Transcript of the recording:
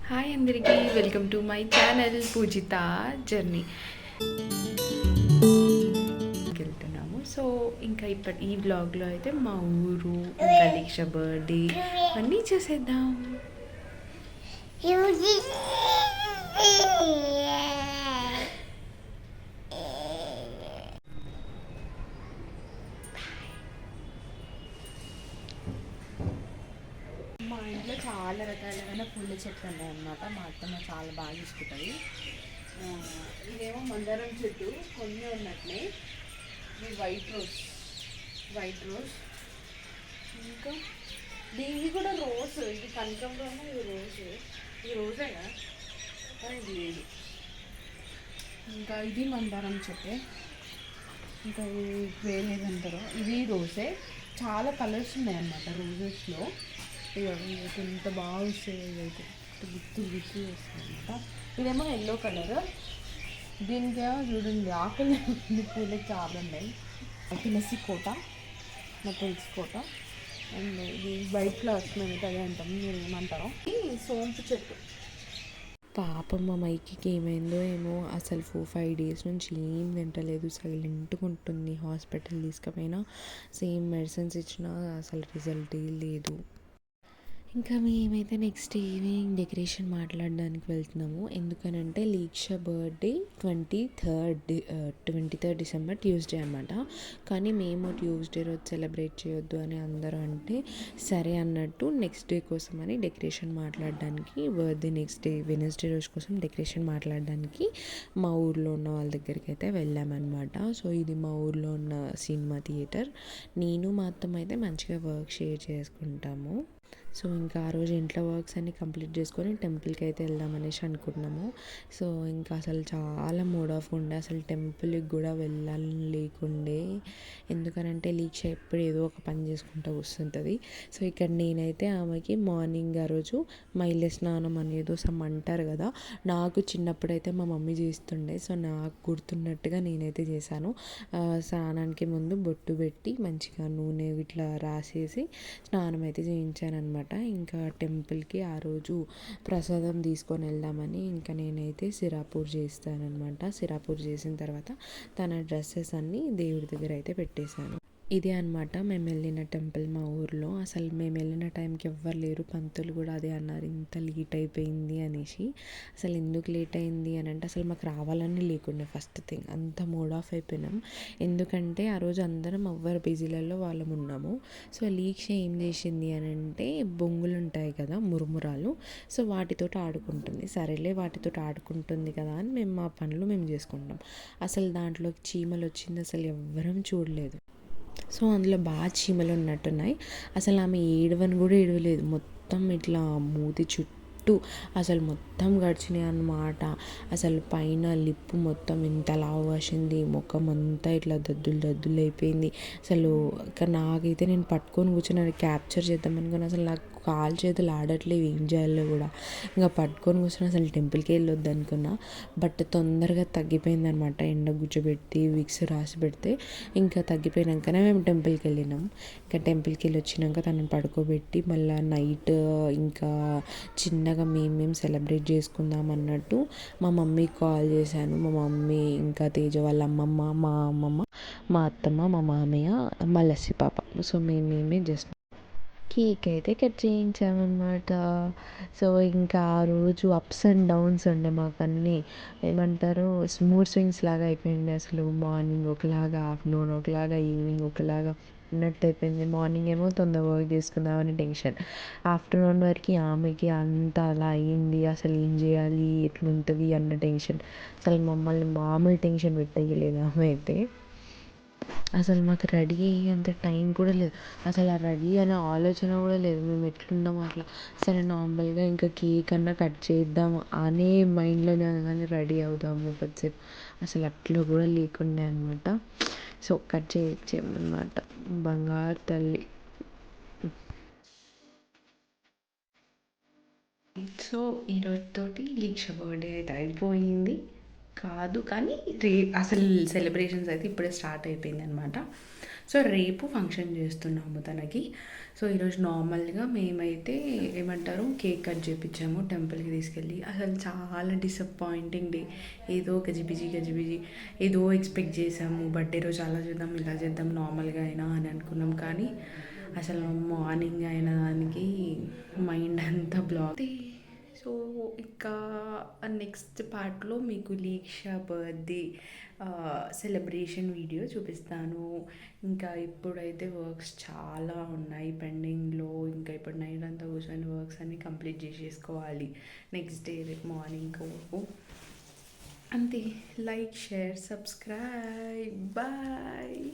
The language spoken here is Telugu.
హాయ్ అందరికీ, welcome to my channel Poojitha journey. వెళ్తున్నాము. సో ఇంకా ఈ బ్లాగ్లో అయితే మా ఊరు, ఇంకా దీక్ష బర్త్డే అన్నీ చూసేద్దాం. మా ఇంట్లో చాలా రకాలైన పూల చెట్లు ఉన్నాయన్నమాట. మా అత్తమ్మ చాలా బాగా ఇష్టపడి. ఇదేమో మందారం చెట్టు, కొన్ని ఉన్నట్లే. ఇది వైట్ రోజ్. ఇంకా దీనికి కూడా రోజ్, ఇది కనకంలోనే, ఇది రోజేగా, కానీ ఇది లేదు. ఇంకా ఇది మందారం చెట్టే. ఇంకా వేరేదంటారు, ఇది రోజే. చాలా కలర్స్ ఉన్నాయన్నమాట రోజెస్లో. ఇంత బాగా వస్తాయి, ఇదైతే గుర్తులు వస్తాయి అనమాట. ఇదేమో ఎల్లో కలర్. దీనికి చూడండి ఆకులు పూలకి చాలా ఉన్నాయి. తులసి కోట, నా తులసి కోట. అండ్ ఇది వైట్ ఫ్లవర్స్, మేమైతే అదే అంటాం, మీరు ఏమంటారో. ఇది సోంపు చెట్టు. పాపం మా మైకి ఏమైందో ఏమో, అసలు 4-5 డేస్ నుంచి ఏం తింటలేదు, సైలెంట్గా ఉంటుంది. హాస్పిటల్ తీసుకుపోయినా సేమ్ మెడిసిన్స్ ఇచ్చినా అసలు రిజల్టే లేదు. ఇంకా మేమైతే నెక్స్ట్ ఈవినింగ్ డెకరేషన్ మాట్లాడడానికి వెళ్తున్నాము. ఎందుకనంటే Leeksha birthday 23rd December Tuesday అనమాట. కానీ మేము ట్యూస్డే రోజు సెలబ్రేట్ చేయొద్దు అని అందరూ అంటే సరే అన్నట్టు నెక్స్ట్ డే కోసం అని డెకరేషన్ మాట్లాడడానికి, బర్త్డే నెక్స్ట్ డే వెనస్డే రోజు కోసం డెకరేషన్ మాట్లాడడానికి మా ఊర్లో ఉన్న వాళ్ళ దగ్గరికి అయితే వెళ్ళామన్నమాట. సో ఇది మా ఊర్లో ఉన్న సినిమా థియేటర్. నేను మా అత్తమ్మ అయితే మంచిగా వర్క్ షేర్ చేసుకుంటాము. సో ఇంకా ఆ రోజు ఇంట్లో వర్క్స్ అన్నీ కంప్లీట్ చేసుకొని టెంపుల్కి అయితే వెళ్దామనేసి అనుకున్నాము. సో ఇంకా అసలు చాలా మూడ్ ఆఫ్ ఉండే, అసలు టెంపుల్కి కూడా వెళ్ళాలని లేకుండే. ఎందుకనంటే లీక్ష ఎప్పుడు ఏదో ఒక పని చేసుకుంటూ వస్తుంటుంది. సో ఇక్కడ నేనైతే ఆమెకి మార్నింగ్ ఆ రోజు మైల స్నానం అనేదో సమ్ అంటారు కదా, నాకు చిన్నప్పుడైతే మా మమ్మీ చేస్తుండే. సో నాకు గుర్తున్నట్టుగా నేనైతే చేశాను. స్నానానికి ముందు బొట్టు పెట్టి మంచిగా నూనె ఇట్లా రాసేసి స్నానం అయితే చేయించాను అనమాట. ఇంకా టెంపుల్కి ఆ రోజు ప్రసాదం తీసుకొని వెళ్దామని ఇంకా నేనైతే సిరాపూర్ చేస్తానన్నమాట. సిరాపూర్ చేసిన తర్వాత తన డ్రెస్సెస్ అన్నీ దేవుడి దగ్గర అయితే పెట్టేశాను. ఇదే అనమాట మేము వెళ్ళిన టెంపుల్ మా ఊర్లో. అసలు మేము వెళ్ళిన టైంకి ఎవ్వరు లేరు, పంతులు కూడా అదే అన్నారు, ఇంత లేట్ అయిపోయింది అనేసి. అసలు ఎందుకు లేట్ అయింది అని అంటే అసలు మాకు రావాలని లేకుండే ఫస్ట్ థింగ్, అంత మూడ్ ఆఫ్ అయిపోయినాం. ఎందుకంటే ఆ రోజు అందరం ఎవ్వరు బిజీలలో వాళ్ళం ఉన్నాము. సో లీక్ష ఏం చేసింది అని అంటే బొంగులు ఉంటాయి కదా, మురుమురాలు, సో వాటితో ఆడుకుంటుంది. సరేలే వాటితో ఆడుకుంటుంది కదా అని మేము మా పనులు మేము చేసుకుంటాం. అసలు దాంట్లోకి చీమలు వచ్చింది అసలు ఎవ్వరం చూడలేదు. సో అందులో బాగా చీమలు ఉన్నట్టున్నాయి. అసలు ఆమె ఏడవని కూడా ఏడవలేదు, మొత్తం ఇట్లా మూతి చుట్టూ అసలు మొత్తం గడిచినాయి అన్నమాట. అసలు పైన లిప్పు మొత్తం ఇంత లావు వచ్చింది, ముఖం అంతా ఇట్లా దద్దులు అయిపోయింది. అసలు ఇక నాకైతే నేను పట్టుకొని కూర్చొని క్యాప్చర్ చేద్దాం అనుకుని అసలు నాకు కాలు చేతులు ఆడట్లేవు, ఏం చేయాలో కూడా. ఇంకా పట్టుకొని కూర్చొని అసలు టెంపుల్కి వెళ్ళొద్దు అనుకున్నా. బట్ తొందరగా తగ్గిపోయింది అనమాట. ఎండ గుజ్జబెట్టి విక్స్ రాసి పెడితే ఇంకా తగ్గిపోయినాకనే మేము టెంపుల్కి వెళ్ళినాం. ఇంకా టెంపుల్కి వెళ్ళి వచ్చినాక తనని పడుకోబెట్టి మళ్ళీ నైట్ ఇంకా చిన్నగా మేము సెలబ్రేట్ చేసుకుందాం అన్నట్టు మా మమ్మీకి కాల్ చేశాను. మా మమ్మీ ఇంకా తేజ వాళ్ళ అమ్మమ్మ, మా అమ్మమ్మ, మా అత్తమ్మ, మా మామయ్య, మా లస్సి పాప. సో మేమే జస్ట్ కేక్ అయితే కట్ చేయించామన్నమాట. సో ఇంకా ఆ రోజు అప్స్ అండ్ డౌన్స్ ఉండే మాకు అన్నీ, ఏమంటారు, మూడ్ స్వింగ్స్ లాగా అయిపోయింది. అసలు మార్నింగ్ ఒకలాగా, ఆఫ్టర్నూన్ ఒకలాగా, ఈవినింగ్ ఒకలాగా ఉన్నట్టు అయిపోయింది. మార్నింగ్ ఏమో తొందర వర్క్ చేసుకుందామని టెన్షన్, ఆఫ్టర్నూన్ వరకు ఆమెకి అంత అలా అయింది, అసలు ఏం చేయాలి ఎట్లుంటుంది అన్న టెన్షన్. అసలు మమ్మల్ని మామూలు టెన్షన్ పెట్టేయలేదు ఆమె అయితే. అసలు మాకు రెడీ అయ్యేంత టైం కూడా లేదు, అసలు ఆ రెడీ అనే ఆలోచన కూడా లేదు. మేము ఎట్లున్నాము అట్లా, సరే నార్మల్గా ఇంకా కేక్ అన్నా కట్ చేద్దాం అనే మైండ్లోనే కానీ రెడీ అవుదాము కొద్దిసేపు, అసలు అట్లా కూడా లేకుండే అనమాట. సో కట్ చేయించామన్నమాట. బంగారు తల్లి. సో ఈరోజుతోటి లీక్ష బర్త్డే అయితే అయిపోయింది కాదు, కానీ అసలు సెలబ్రేషన్స్ అయితే ఇప్పుడే స్టార్ట్ అయిపోయింది అనమాట. సో రేపు ఫంక్షన్ చేస్తున్నాము తనకి. సో ఈరోజు నార్మల్గా మేమైతే ఏమంటారు కేక్ కట్ చేయించాము టెంపుల్కి తీసుకెళ్ళి. అసలు చాలా డిసప్పాయింటింగ్ డే. ఏదో గజిబిజి గజిబిజి ఏదో ఎక్స్పెక్ట్ చేసాము, బర్త్డే రోజు అలా చేద్దాం ఇలా చేద్దాం నార్మల్గా అయినా అని అనుకున్నాం. కానీ అసలు మార్నింగ్ అయిన దానికి మైండ్ అంతా బ్లాక్. సో ఇంకా నెక్స్ట్ పార్ట్లో మీకు లీక్షా బర్త్డే సెలబ్రేషన్ వీడియో చూపిస్తాను. ఇంకా ఇప్పుడైతే వర్క్స్ చాలా ఉన్నాయి పెండింగ్లో. ఇంకా ఇప్పుడు నైట్ అంతా కూర్చొని వర్క్స్ అన్నీ కంప్లీట్ చేసేసుకోవాలి నెక్స్ట్ డే రేపు మార్నింగ్ వరకు. అంతే. Like, share, subscribe. బాయ్.